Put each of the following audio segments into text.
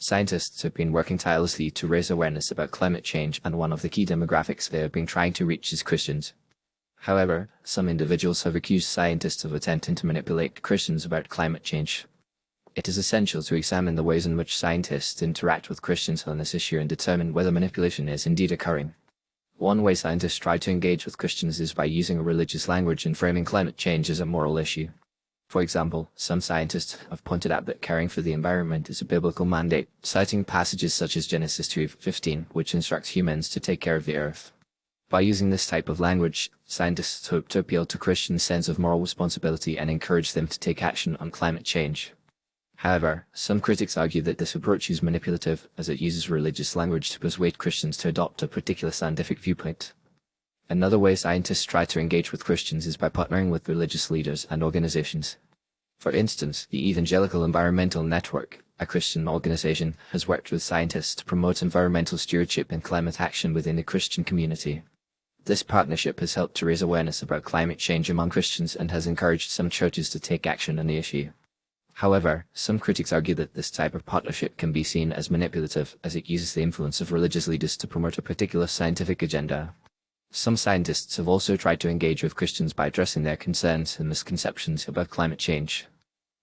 Scientists have been working tirelessly to raise awareness about climate change, and one of the key demographics they have been trying to reach is Christians. However, some individuals have accused scientists of attempting to manipulate Christians about climate change. It is essential to examine the ways in which scientists interact with Christians on this issue and determine whether manipulation is indeed occurring. One way scientists try to engage with Christians is by using a religious language and framing climate change as a moral issue. For example, some scientists have pointed out that caring for the environment is a biblical mandate, citing passages such as Genesis 2:15, which instructs humans to take care of the earth. By using this type of language, scientists hope to appeal to Christians' sense of moral responsibility and encourage them to take action on climate change. However, some critics argue that this approach is manipulative, as it uses religious language to persuade Christians to adopt a particular scientific viewpoint. Another way scientists try to engage with Christians is by partnering with religious leaders and organizations. For instance, the Evangelical Environmental Network, a Christian organization, has worked with scientists to promote environmental stewardship and climate action within the Christian community. This partnership has helped to raise awareness about climate change among Christians and has encouraged some churches to take action on the issue. However, some critics argue that this type of partnership can be seen as manipulative, as it uses the influence of religious leaders to promote a particular scientific agenda. Some scientists have also tried to engage with Christians by addressing their concerns and misconceptions about climate change.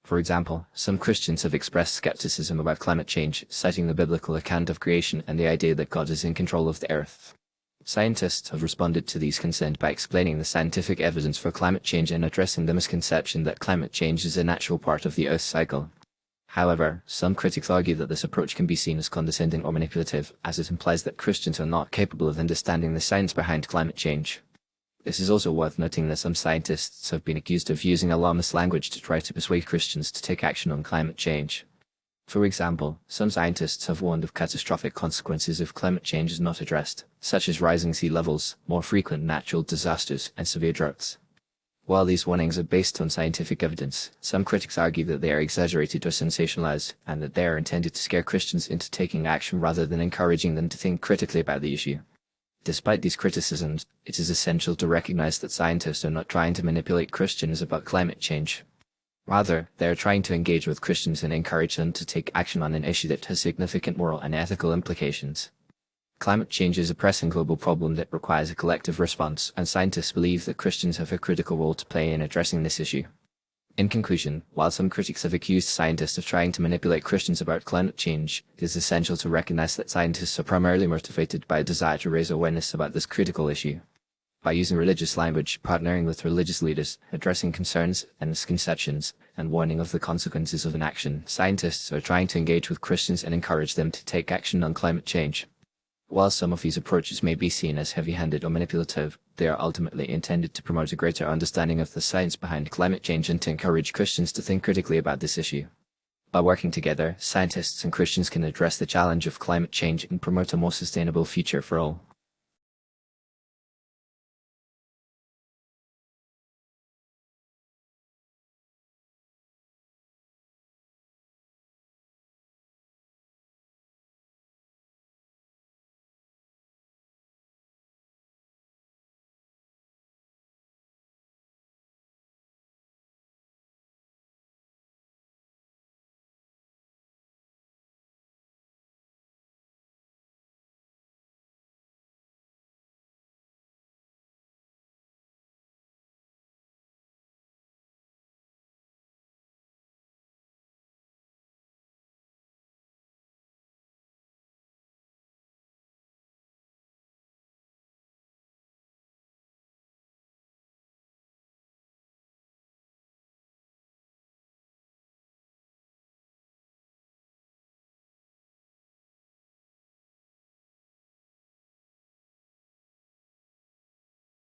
For example, some Christians have expressed skepticism about climate change, citing the biblical account of creation and the idea that God is in control of the earth. Scientists have responded to these concerns by explaining the scientific evidence for climate change and addressing the misconception that climate change is a natural part of the Earth's cycle. However, some critics argue that this approach can be seen as condescending or manipulative, as it implies that Christians are not capable of understanding the science behind climate change. It is also worth noting that some scientists have been accused of using alarmist language to try to persuade Christians to take action on climate change. For example, some scientists have warned of catastrophic consequences if climate change is not addressed, such as rising sea levels, more frequent natural disasters, and severe droughts. While these warnings are based on scientific evidence, some critics argue that they are exaggerated or sensationalized, and that they are intended to scare Christians into taking action rather than encouraging them to think critically about the issue. Despite these criticisms, it is essential to recognize that scientists are not trying to manipulate Christians about climate change. Rather, they are trying to engage with Christians and encourage them to take action on an issue that has significant moral and ethical implications. Climate change is a pressing global problem that requires a collective response, and scientists believe that Christians have a critical role to play in addressing this issue. In conclusion, while some critics have accused scientists of trying to manipulate Christians about climate change, it is essential to recognize that scientists are primarily motivated by a desire to raise awareness about this critical issue. By using religious language, partnering with religious leaders, addressing concerns and misconceptions, and warning of the consequences of inaction, scientists are trying to engage with Christians and encourage them to take action on climate change. While some of these approaches may be seen as heavy-handed or manipulative, they are ultimately intended to promote a greater understanding of the science behind climate change and to encourage Christians to think critically about this issue. By working together, scientists and Christians can address the challenge of climate change and promote a more sustainable future for all.